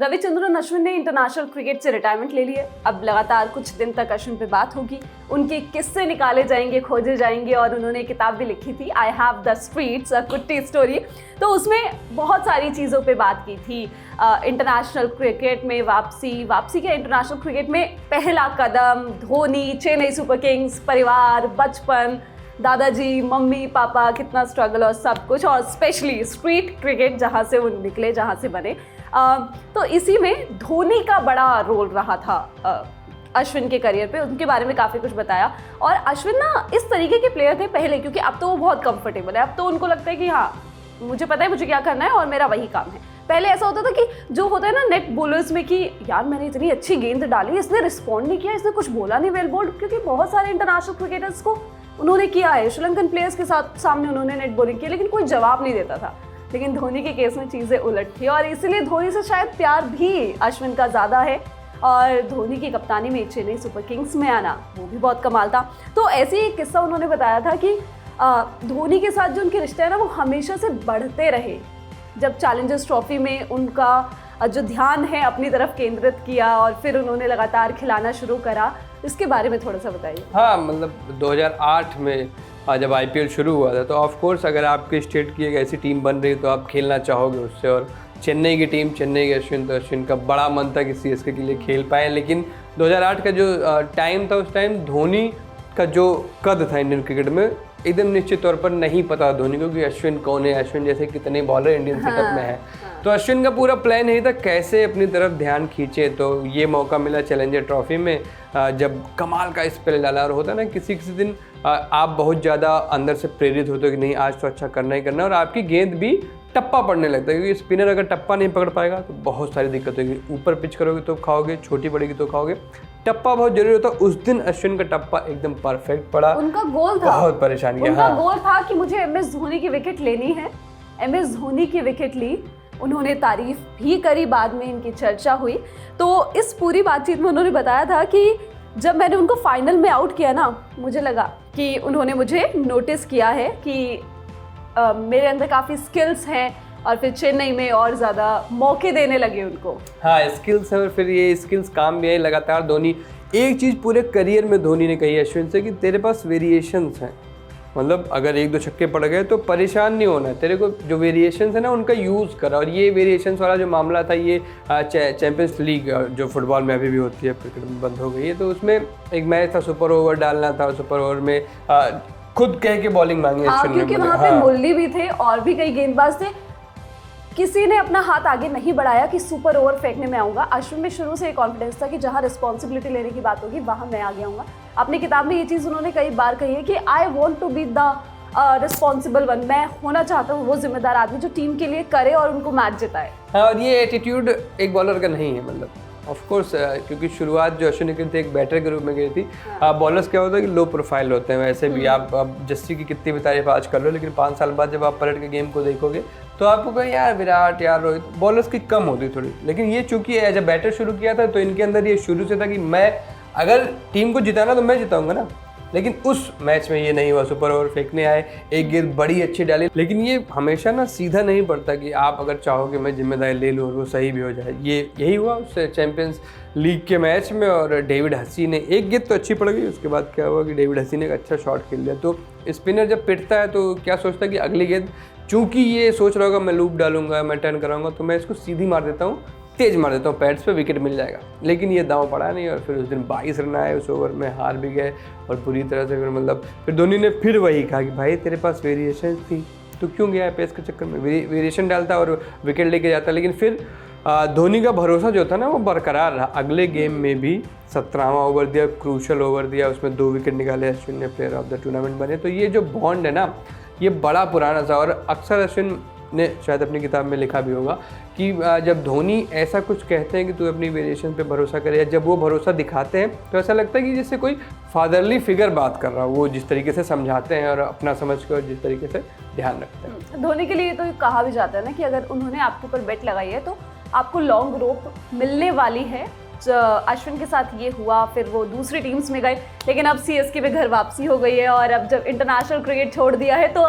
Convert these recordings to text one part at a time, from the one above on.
रविचंद्रन अश्विन ने international cricket से retirement ले लिया। अब लगातार कुछ दिन तक अश्विन पे बात होगी, उनके किस्से निकाले जाएंगे, खोजे जाएंगे और उन्होंने किताब भी लिखी थी आई हैव द स्ट्रीट्स अ कुट्टी स्टोरी। तो उसमें बहुत सारी चीज़ों पे बात की थी। इंटरनेशनल क्रिकेट में वापसी के इंटरनेशनल क्रिकेट में पहला कदम, धोनी, चेन्नई सुपर किंग्स, परिवार, बचपन, दादाजी, मम्मी पापा, कितना स्ट्रगल और सब कुछ, और स्पेशली स्ट्रीट क्रिकेट जहाँ से वो निकले, जहाँ से बने। तो इसी में धोनी का बड़ा रोल रहा था अश्विन के करियर पे, उनके बारे में काफ़ी कुछ बताया। और अश्विन ना इस तरीके के प्लेयर थे पहले, क्योंकि अब तो वो बहुत कंफर्टेबल है, अब तो उनको लगता है कि हाँ मुझे पता है मुझे क्या करना है और मेरा वही काम है। पहले ऐसा होता था कि जो होता है ना नेट बॉलर्स में कि यार मैंने इतनी अच्छी गेंद डाली, इसने रिस्पॉन्ड नहीं किया, इसने कुछ बोला नहीं वेल बॉल्ड, क्योंकि बहुत सारे इंटरनेशनल क्रिकेटर्स को उन्होंने किया है, श्रीलंकन प्लेयर्स के साथ सामने उन्होंने नेट बॉलिंग की, लेकिन कोई जवाब नहीं देता था। लेकिन धोनी के केस में चीज़ें उलट थी और इसीलिए धोनी से शायद प्यार भी अश्विन का ज़्यादा है। और धोनी की कप्तानी में चेन्नई सुपर किंग्स में आना वो भी बहुत कमाल था। तो ऐसे ही एक किस्सा उन्होंने बताया था कि धोनी के साथ जो उनके रिश्ते हैं ना वो हमेशा से बढ़ते रहे। जब चैलेंजर्स ट्रॉफी में उनका जो ध्यान है अपनी तरफ केंद्रित किया और फिर उन्होंने लगातार खिलाना शुरू करा, इसके बारे में थोड़ा सा बताइए। हाँ, मतलब 2008 में जब आईपीएल शुरू हुआ था तो ऑफ कोर्स अगर आपके स्टेट की एक ऐसी टीम बन रही है तो आप खेलना चाहोगे उससे। और चेन्नई की टीम, चेन्नई के अश्विन, तो अश्विन का बड़ा मन था कि सीएसके के लिए खेल पाए। लेकिन 2008 का जो टाइम था, उस टाइम धोनी का जो कद था इंडियन क्रिकेट में एकदम निश्चित तौर पर नहीं पता धोनी को कि अश्विन कौन है, अश्विन जैसे कितने बॉलर इंडियन सेटअप में है। तो अश्विन का पूरा प्लान यही था कैसे अपनी तरफ ध्यान खींचे। तो ये मौका मिला चैलेंजर ट्रॉफी में जब कमाल का स्पेल डाला। और होता ना किसी दिन आप बहुत ज़्यादा अंदर से प्रेरित होते हो कि नहीं आज तो अच्छा करना ही करना है, और आपकी गेंद भी टप्पा पड़ने लगता है, क्योंकि स्पिनर अगर टप्पा नहीं पकड़ पाएगा तो बहुत सारी दिक्कत होगी। ऊपर पिच करोगे तो खाओगे, छोटी पड़ेगी तो खाओगे, टप्पा बहुत जरूरी होता है। उस दिन अश्विन का टप्पा एकदम परफेक्ट पड़ा, उनका गोल था, बहुत परेशान किया। उनका गोल था कि मुझे एमएस धोनी की विकेट लेनी है। एमएस धोनी की विकेट ली, उन्होंने तारीफ भी करी, बाद में इनकी चर्चा हुई। तो इस पूरी बातचीत में उन्होंने बताया था कि जब मैंने उनको फाइनल में आउट किया ना, मुझे लगा कि उन्होंने मुझे नोटिस किया है कि मेरे अंदर काफ़ी स्किल्स हैं, और फिर चेन्नई में और ज़्यादा मौके देने लगे उनको। हाँ, स्किल्स है और फिर ये स्किल्स काम भी आई लगातार। धोनी एक चीज़ पूरे करियर में धोनी ने कही अश्विन से कि तेरे पास वेरिएशंस हैं, मतलब अगर एक दो छक्के पड़ गए तो परेशान नहीं होना है, तेरे को जो वेरिएशंस है ना उनका यूज़ करा। और ये वेरिएशंस वाला जो मामला था, ये चैंपियंस लीग जो फुटबॉल में अभी भी होती है, क्रिकेट में बंद हो गई है, तो उसमें एक मैच था, सुपर ओवर डालना था, सुपर ओवर में खुद कह के बॉलिंग मांगी अश्विन ने। क्योंकि वहाँ पे मुरली भी थे और भी कई गेंदबाज थे, किसी ने अपना हाथ आगे नहीं बढ़ाया कि सुपर ओवर फेंकने में आऊँगा। अश्विन में शुरू से एक कॉन्फिडेंस था कि जहाँ रिस्पॉन्सिबिलिटी लेने की बात होगी वहाँ मैं आगे आऊँगा। अपनी किताब में ये चीज़ उन्होंने कई बार कही है कि I want to be the responsible one, मैं होना चाहता हूँ वो जिम्मेदार आदमी जो टीम के लिए करे और उनको मैच जिताए। हाँ, और ये एटीट्यूड एक बॉलर का नहीं है, मतलब ऑफ कोर्स क्योंकि शुरुआत जो अश्विन की थी एक बैटर के रूप में गई थी। बॉलर्स क्या होता है कि लो प्रोफाइल होते हैं, वैसे भी आप जस्सी की कितनी भी तारीफ आज कर लो, लेकिन 5 साल बाद जब आप पलट के गेम को देखोगे तो आपको कहें यार विराट, यार रोहित, बॉलर्स की कम होती थोड़ी। लेकिन ये चूंकि एज अ बैटर शुरू किया था तो इनके अंदर ये शुरू से था कि मैं अगर टीम को जिताना तो मैं जिताऊंगा ना। लेकिन उस मैच में ये नहीं हुआ, सुपर ओवर फेंकने आए, एक गेंद बड़ी अच्छी डाली। लेकिन ये हमेशा ना सीधा नहीं पड़ता कि आप अगर चाहो कि मैं जिम्मेदारी ले लूँ और वो सही भी हो जाए। ये यही हुआ उस चैंपियंस लीग के मैच में। और डेविड हसी ने एक गेंद तो अच्छी पड़ गई, उसके बाद क्या हुआ कि डेविड हसी ने एक अच्छा शॉट खेल लिया। तो स्पिनर जब पिटता है तो क्या सोचता है कि अगली गेंद, चूँकि ये सोच रहा होगा मैं लूप डालूंगा, मैं टर्न कराऊंगा, तो मैं इसको सीधी मार देता हूँ, तेज मार देता हूँ, पैड्स पे विकेट मिल जाएगा। लेकिन ये दांव पड़ा नहीं और फिर उस दिन 22 रन आए, उस ओवर में हार भी गए और पूरी तरह से फिर धोनी ने फिर वही कहा कि भाई तेरे पास वेरिएशन थी तो क्यों गया पेस के चक्कर में, वेरिएशन डालता और विकेट लेके जाता। लेकिन फिर धोनी का भरोसा जो था ना वो बरकरार रहा। अगले गेम में भी 17वां ओवर दिया, क्रूशल ओवर दिया, उसमें 2 विकेट निकाले, अश्विन ने प्लेयर ऑफ द टूर्नामेंट बने। तो ये जो बॉन्ड है ना ये बड़ा पुराना था। और अक्सर अश्विन ने शायद अपनी किताब में लिखा भी होगा कि जब धोनी ऐसा कुछ कहते हैं कि तू अपनी वेरिएशन पे भरोसा करे, या जब वो भरोसा दिखाते हैं तो ऐसा लगता है कि जैसे कोई फादरली फिगर बात कर रहा हो। वो जिस तरीके से समझाते हैं और अपना समझ के और जिस तरीके से ध्यान रखते हैं। धोनी के लिए तो कहा भी जाता है ना कि अगर उन्होंने आपके ऊपर बेट लगाई है तो आपको लॉन्ग रोप मिलने वाली है। अश्विन के साथ ये हुआ, फिर वो दूसरी टीम्स में गए, लेकिन अब सीएसके में घर वापसी हो गई है। और अब जब इंटरनेशनल क्रिकेट छोड़ दिया है तो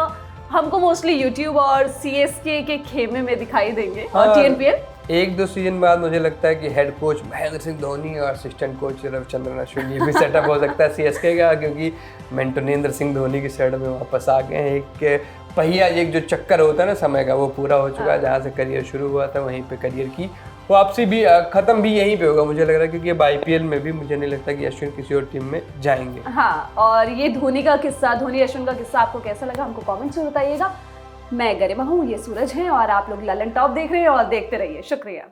हमको मोस्टली यूट्यूब और सीएसके के खेमे में दिखाई देंगे। और टीएनपीएल एक दो सीजन बाद मुझे लगता है कि हेड कोच महेंद्र सिंह धोनी और असिस्टेंट कोच रविचंद्रन अश्विन ये भी सेटअप हो सकता है सीएसके का, क्योंकि मेंटोनेंद्र सिंह धोनी के सेटअप में वापस आ गए हैं। एक पहिया, एक जो चक्कर होता है ना समय का, वो पूरा हो चुका है। जहाँ से करियर शुरू हुआ था वहीं पे करियर की वापसी भी खत्म भी यहीं पे होगा मुझे लग रहा है, क्योंकि अब आईपीएल में भी मुझे नहीं लगता कि अश्विन किसी और टीम में जाएंगे। हाँ, और ये धोनी का किस्सा, धोनी अश्विन का किस्सा आपको कैसा लगा हमको कमेंट्स में बताइएगा। मैं गरिमा हूँ, ये सूरज है और आप लोग ललन टॉप देख रहे हैं और देखते रहिए। शुक्रिया।